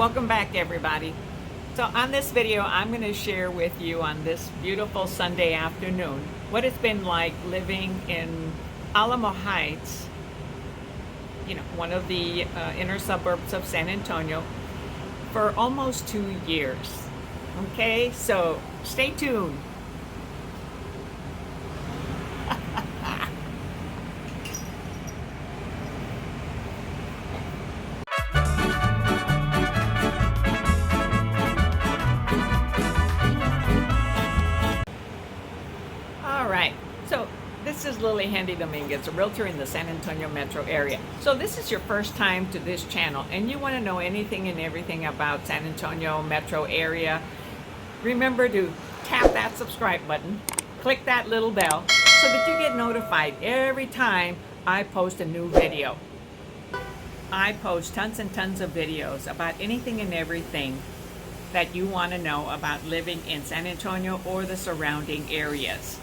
Welcome back, everybody. So on this video, I'm going to share with you on this beautiful Sunday afternoon what it's been like living in Alamo Heights, one of the inner suburbs of San Antonio, for almost 2 years. Okay, so stay tuned. All right, so this is Lillie Dominguez, a realtor in the San Antonio metro area. So this is your first time to this channel and you want to know anything and everything about San Antonio metro area, remember to tap that subscribe button, click that little bell so that you get notified every time I post a new video. I post tons and tons of videos about anything and everything that you want to know about living in San Antonio or the surrounding areas.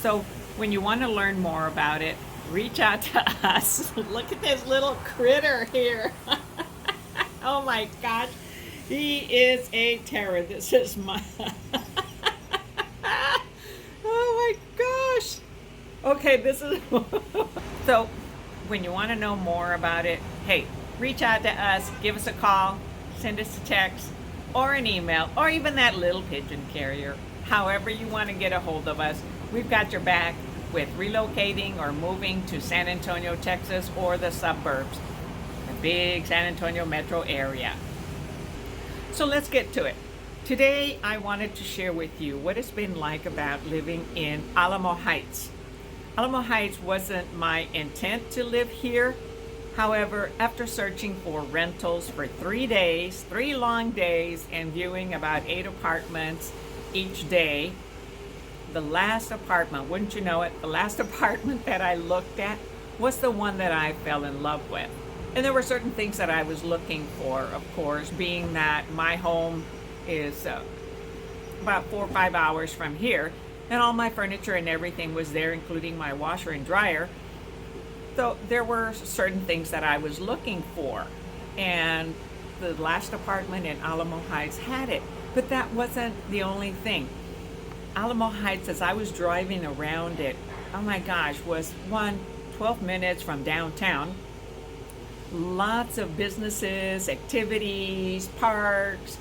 So when you want to learn more about it, reach out to us. Look at this little critter here. Oh my gosh, he is a terror. This is my oh my gosh. Okay, this is so when you want to know more about it, hey, reach out to us, give us a call, send us a text or an email, or even that little pigeon carrier. However you want to get a hold of us, we've got your back with relocating or moving to San Antonio, Texas, or the suburbs, the big San Antonio metro area. So let's get to it. Today, I wanted to share with you what it's been like about living in Alamo Heights. Alamo Heights wasn't my intent to live here. However, after searching for rentals for 3 days, 3 long days, and viewing about 8 apartments each day, the last apartment, wouldn't you know it, the last apartment that I looked at was the one that I fell in love with. And there were certain things that I was looking for, of course, being that my home is about 4 or 5 hours from here, and all my furniture and everything was there, including my washer and dryer. So there were certain things that I was looking for, and the last apartment in Alamo Heights had it. But that wasn't the only thing. Alamo Heights, as I was driving around it, oh my gosh, was 12 minutes from downtown. Lots of businesses, activities, parks,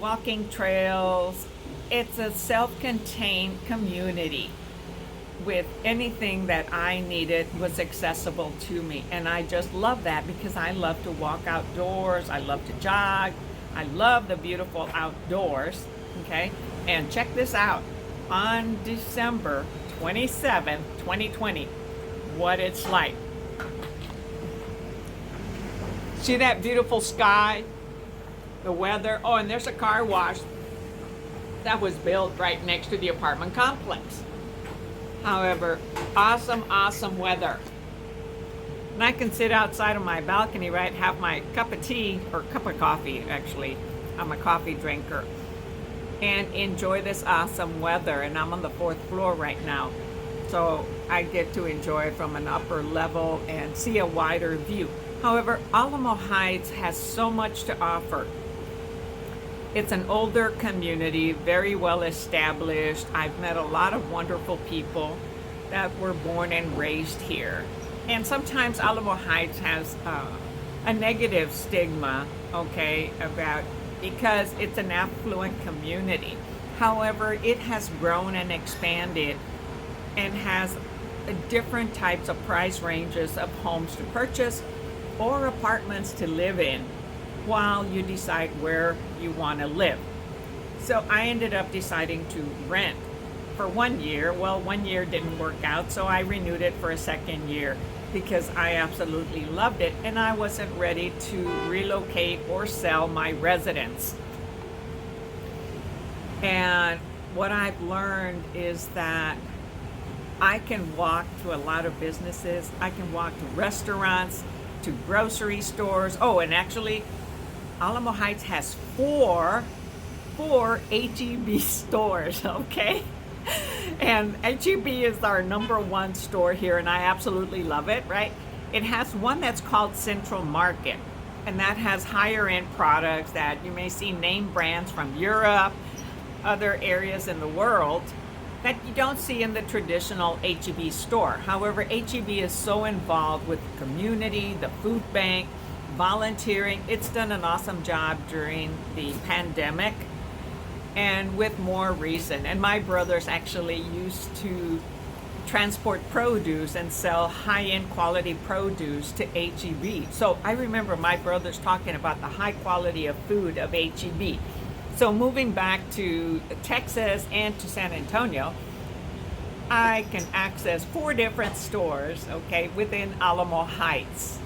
walking trails. It's a self-contained community with anything that I needed was accessible to me. And I just love that because I love to walk outdoors. I love to jog. I love the beautiful outdoors. Okay, and check this out. On December 27th, 2020, what it's like. See that beautiful sky, the weather. Oh, and there's a car wash that was built right next to the apartment complex. However, awesome weather. And I can sit outside on my balcony, right, have my cup of tea, or cup of coffee, actually. I'm a coffee drinker. And enjoy this awesome weather. And I'm on the 4th floor right now. So I get to enjoy it from an upper level and see a wider view. However, Alamo Heights has so much to offer. It's an older community, very well established. I've met a lot of wonderful people that were born and raised here. And sometimes Alamo Heights has a negative stigma, okay, because it's an affluent community. However, it has grown and expanded and has different types of price ranges of homes to purchase or apartments to live in while you decide where you want to live. So I ended up deciding to rent for 1 year. Well, 1 year didn't work out, so I renewed it for a 2nd year because I absolutely loved it and I wasn't ready to relocate or sell my residence. And what I've learned is that I can walk to a lot of businesses. I can walk to restaurants, to grocery stores. Oh, and actually, Alamo Heights has four H-E-B stores, okay? And H-E-B is our #1 store here, and I absolutely love it, right? It has one that's called Central Market. and that has higher end products that you may see name brands from Europe, other areas in the world that you don't see in the traditional HEB store. However, HEB is so involved with the community, the food bank, volunteering. It's done an awesome job during the pandemic and with more reason. And my brothers actually used to transport produce and sell high-end quality produce to HEB. So I remember my brothers talking about the high quality of food of HEB. So moving back to Texas and to San Antonio, I can access 4 different stores, okay, within Alamo Heights.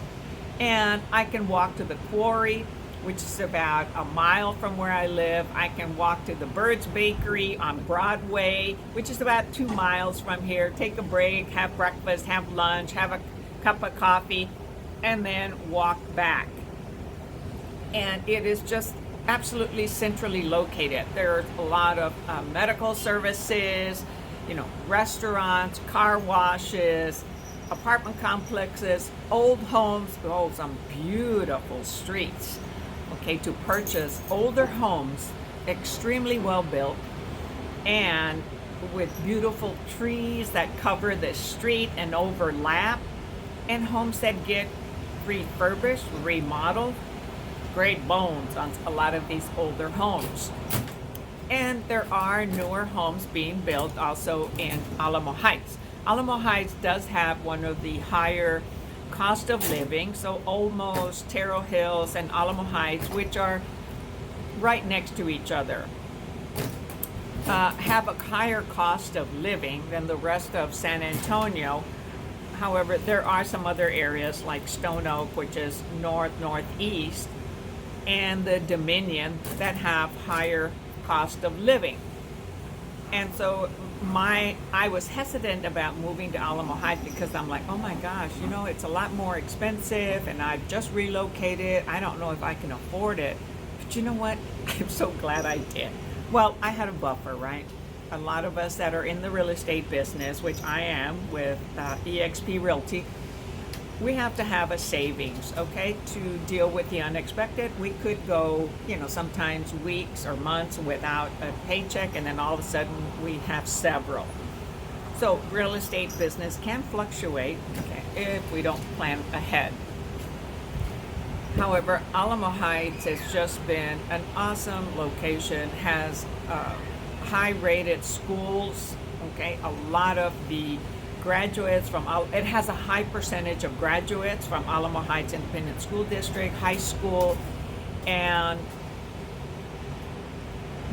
And I can walk to the quarry, which is about a mile from where I live. I can walk to the Bird's Bakery on Broadway, which is about 2 miles from here. Take a break, have breakfast, have lunch, have a cup of coffee, and then walk back. And it is just absolutely centrally located. There's a lot of medical services, restaurants, car washes, apartment complexes, old homes, some beautiful streets, okay, to purchase older homes, extremely well built, and with beautiful trees that cover the street and overlap, and homes that get refurbished, remodeled. Great bones on a lot of these older homes. And there are newer homes being built also in Alamo Heights. Alamo Heights does have one of the higher cost of living, so almost Terrell Hills and Alamo Heights, which are right next to each other, have a higher cost of living than the rest of San Antonio. However, there are some other areas like Stone Oak, which is northeast, and the Dominion that have higher cost of living. And so I was hesitant about moving to Alamo Heights because I'm like, oh my gosh, it's a lot more expensive and I've just relocated. I don't know if I can afford it. But you know what? I'm so glad I did. Well, I had a buffer, right? A lot of us that are in the real estate business, which I am with eXp Realty, we have to have a savings, okay, to deal with the unexpected. We could go, sometimes weeks or months without a paycheck, and then all of a sudden we have several. So real estate business can fluctuate, okay, if we don't plan ahead. However, Alamo Heights has just been an awesome location, has high-rated schools, okay, a lot of the graduates it has a high percentage of graduates from Alamo Heights Independent School District, high school, and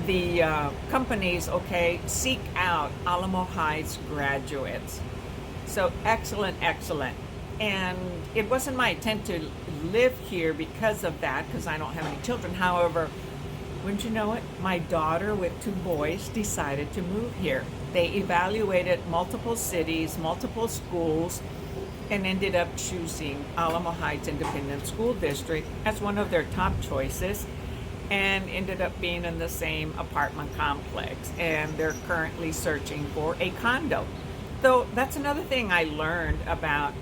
the companies, okay, seek out Alamo Heights graduates. So excellent. And it wasn't my intent to live here because of that, because I don't have any children. However, wouldn't you know it, my daughter with 2 boys decided to move here. They evaluated multiple cities, multiple schools, and ended up choosing Alamo Heights Independent School District as one of their top choices, and ended up being in the same apartment complex. And they're currently searching for a condo. So that's another thing I learned about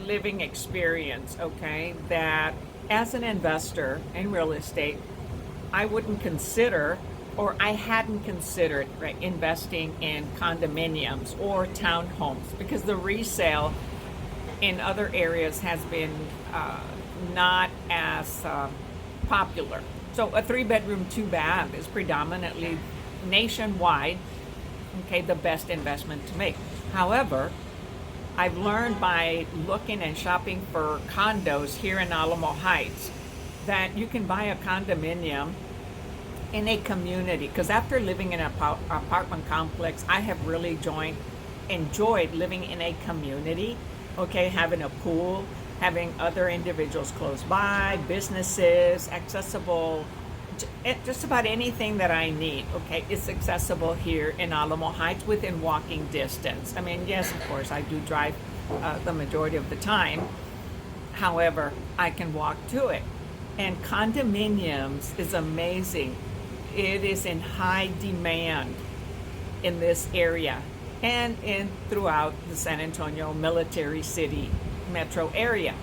living experience, okay, that as an investor in real estate, I wouldn't consider, or I hadn't considered, right, investing in condominiums or townhomes, because the resale in other areas has been not as popular. So a 3-bedroom, 2-bath is predominantly nationwide, okay, the best investment to make. However, I've learned by looking and shopping for condos here in Alamo Heights that you can buy a condominium in a community, because after living in an apartment complex, I have really enjoyed living in a community, okay, having a pool, having other individuals close by, businesses, accessible, just about anything that I need, okay, is accessible here in Alamo Heights within walking distance. I mean, yes, of course, I do drive the majority of the time. However, I can walk to it. And condominiums is amazing. It is in high demand in this area and throughout the San Antonio Military City metro area.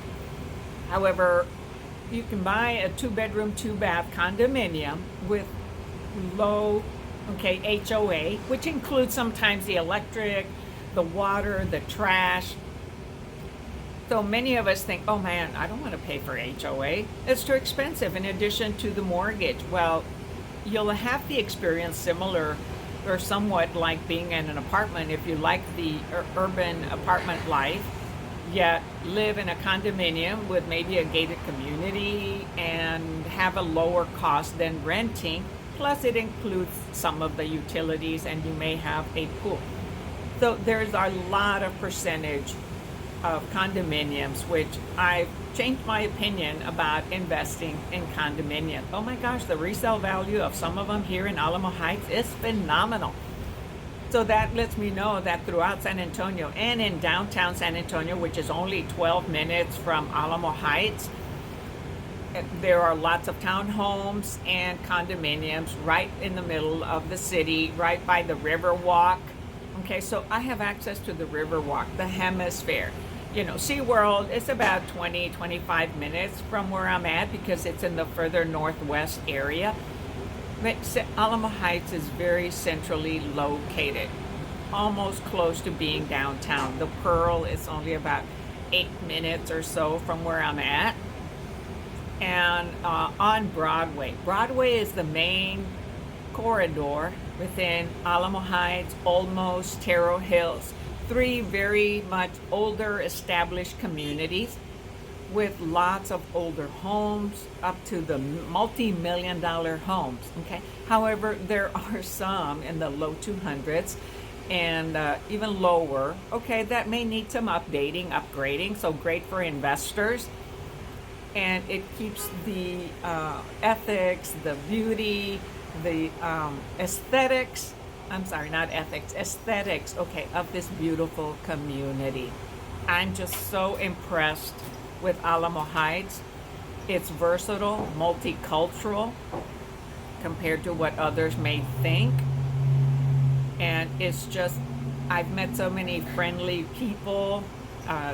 However, you can buy a 2-bedroom, 2-bath condominium with low, okay, HOA, which includes sometimes the electric, the water, the trash. So many of us think, oh man, I don't want to pay for HOA. It's too expensive in addition to the mortgage. Well, you'll have the experience similar or somewhat like being in an apartment if you like the urban apartment life, yet live in a condominium with maybe a gated community and have a lower cost than renting. Plus it includes some of the utilities and you may have a pool. So there's a lot of percentage of condominiums, which I've changed my opinion about investing in condominiums. Oh my gosh, the resale value of some of them here in Alamo Heights is phenomenal. So that lets me know that throughout San Antonio and in downtown San Antonio, which is only 12 minutes from Alamo Heights, there are lots of townhomes and condominiums right in the middle of the city, right by the river walk. Okay, so I have access to the river walk, the hemisphere. You know, SeaWorld is about 20-25 minutes from where I'm at because it's in the further northwest area. But Alamo Heights is very centrally located, almost close to being downtown. The Pearl is only about 8 minutes or so from where I'm at. And on Broadway. Broadway is the main corridor within Alamo Heights, Olmos, Terrell Hills. 3 very much older established communities with lots of older homes up to the multi-million-dollar homes. Okay. However, there are some in the low 200s and even lower. Okay, that may need some updating, upgrading. So great for investors. And it keeps the ethics, the beauty, the aesthetics, I'm sorry, not ethics, aesthetics, okay, of this beautiful community. I'm just so impressed with Alamo Heights. It's versatile, multicultural compared to what others may think. And it's just, I've met so many friendly people.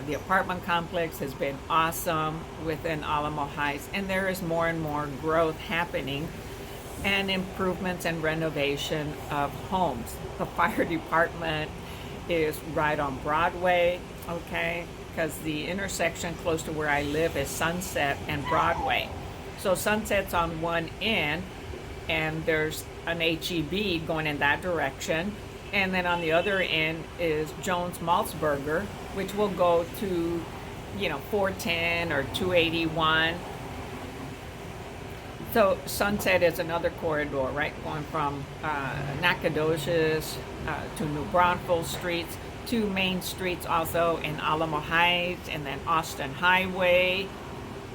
The apartment complex has been awesome within Alamo Heights, and there is more and more growth happening and improvements and renovation of homes. The fire department is right on Broadway, okay, because the intersection close to where I live is Sunset and Broadway. So Sunset's on one end, and there's an HEB going in that direction. And then on the other end is Jones Maltzberger, which will go to, 410 or 281. So Sunset is another corridor, right, going from Nacogdoches to New Braunfels streets, 2 main streets also in Alamo Heights, and then Austin Highway.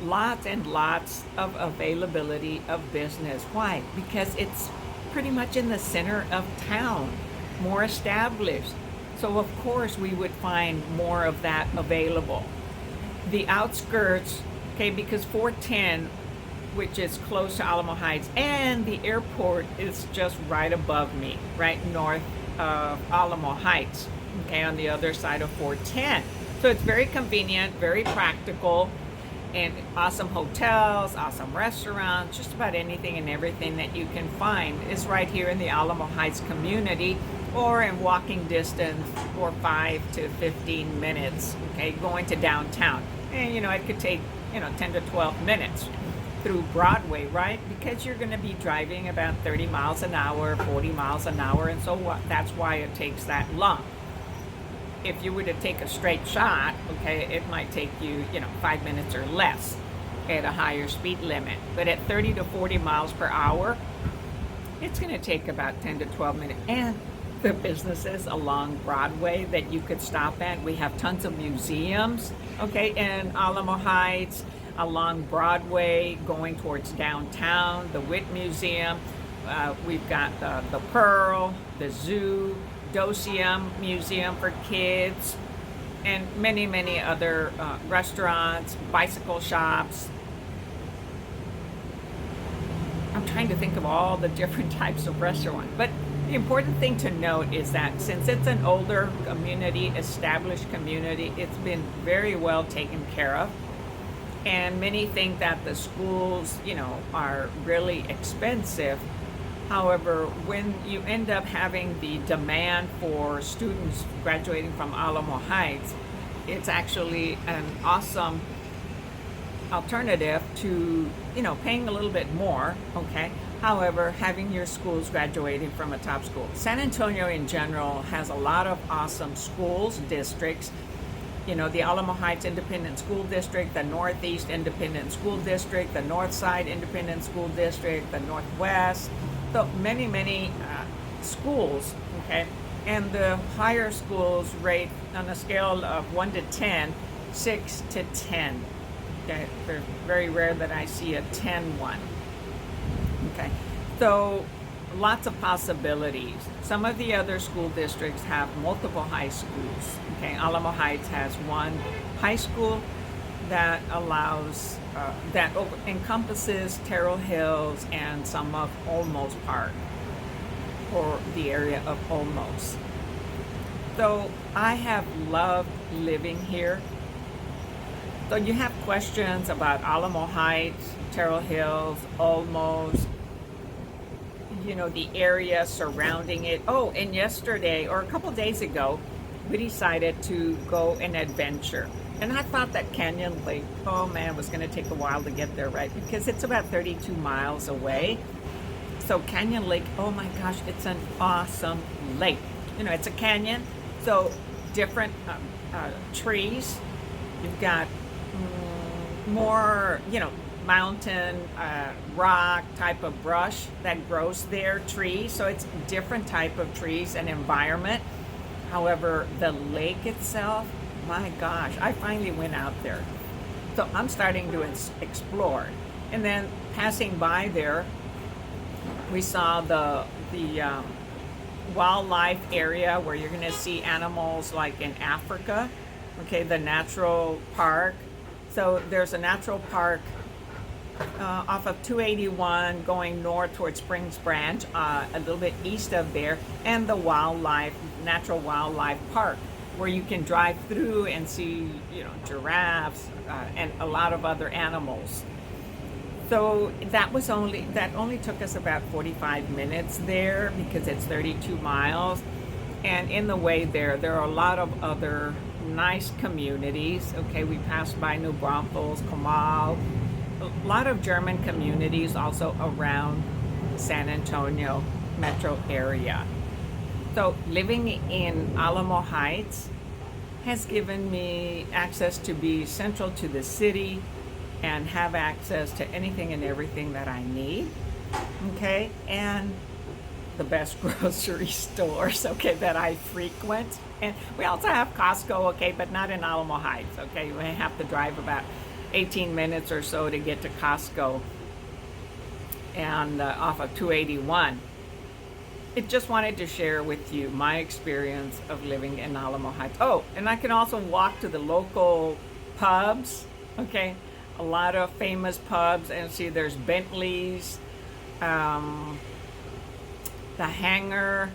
Lots and lots of availability of business. Why? Because it's pretty much in the center of town, more established. So of course we would find more of that available. The outskirts, okay, because 410, which is close to Alamo Heights, and the airport is just right above me, right north of Alamo Heights, okay, on the other side of 410. So it's very convenient, very practical, and awesome hotels, awesome restaurants, just about anything and everything that you can find is right here in the Alamo Heights community or in walking distance for 5 to 15 minutes, okay, going to downtown. And, it could take, 10 to 12 minutes through Broadway, right? Because you're going to be driving about 30 miles an hour, 40 miles an hour, and so that's why it takes that long. If you were to take a straight shot, okay, it might take you, 5 minutes or less at a higher speed limit. But at 30 to 40 miles per hour, it's going to take about 10 to 12 minutes. And the businesses along Broadway that you could stop at, we have tons of museums, okay, in Alamo Heights, along Broadway, going towards downtown, the Witt Museum. We've got the Pearl, the Zoo, Doceum Museum for kids, and many, many other restaurants, bicycle shops. I'm trying to think of all the different types of restaurants. But the important thing to note is that since it's an older community, established community, it's been very well taken care of. And many think that the schools, are really expensive. However, when you end up having the demand for students graduating from Alamo Heights, it's actually an awesome alternative to, paying a little bit more, okay? However, having your schools graduating from a top school. San Antonio in general has a lot of awesome schools, districts. The Alamo Heights Independent School District, the Northeast Independent School District, the Northside Independent School District, the Northwest, so many schools, okay? And the higher schools rate on a scale of 1 to 10, 6 to 10. Okay, it's very rare that I see a 10 one. Okay, so lots of possibilities. Some of the other school districts have multiple high schools. Okay, Alamo Heights has one high school that allows, encompasses Terrell Hills and some of Olmos Park, or the area of Olmos. So I have loved living here. So you have questions about Alamo Heights, Terrell Hills, Olmos, the area surrounding it. Oh, and yesterday, or a couple days ago, we decided to go an adventure. And I thought that Canyon Lake, oh man, was going to take a while to get there, right? Because it's about 32 miles away. So Canyon Lake, oh my gosh, it's an awesome lake. It's a canyon, so different trees. You've got more, mountain, rock type of brush that grows there, trees. So it's different type of trees and environment. However, the lake itself, my gosh, I finally went out there. So I'm starting to explore. And then passing by there, we saw the wildlife area where you're going to see animals like in Africa. Okay, the natural park. So there's a natural park off of 281 going north towards Springs Branch, a little bit east of there, and the natural wildlife park, where you can drive through and see, giraffes and a lot of other animals. So that only took us about 45 minutes there because it's 32 miles. And in the way there are a lot of other nice communities. Okay, we passed by New Braunfels, Comal, a lot of German communities also around San Antonio metro area. So living in Alamo Heights has given me access to be central to the city and have access to anything and everything that I need. Okay, and the best grocery stores, okay, that I frequent. And we also have Costco, okay, but not in Alamo Heights, okay? We have to drive about 18 minutes or so to get to Costco, and off of 281. It just wanted to share with you my experience of living in Alamo Heights. Oh, and I can also walk to the local pubs, okay? A lot of famous pubs, and see there's Bentley's, the Hangar.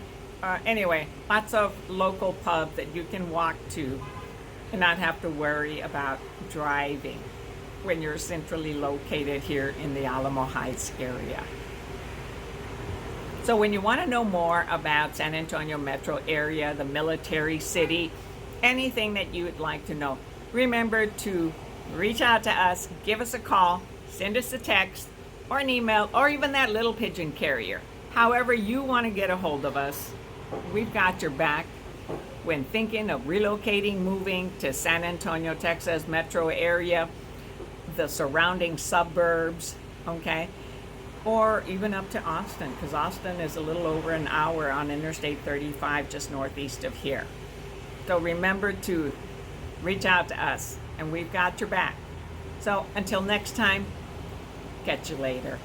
Anyway, lots of local pubs that you can walk to and not have to worry about driving when you're centrally located here in the Alamo Heights area. So when you want to know more about San Antonio metro area, the military city, anything that you would like to know, remember to reach out to us, give us a call, send us a text or an email, or even that little pigeon carrier. However you want to get a hold of us, we've got your back when thinking of relocating, moving to San Antonio, Texas metro area, the surrounding suburbs, okay? Or even up to Austin, because Austin is a little over an hour on Interstate 35 just northeast of here. So remember to reach out to us, and we've got your back. So until next time, catch you later.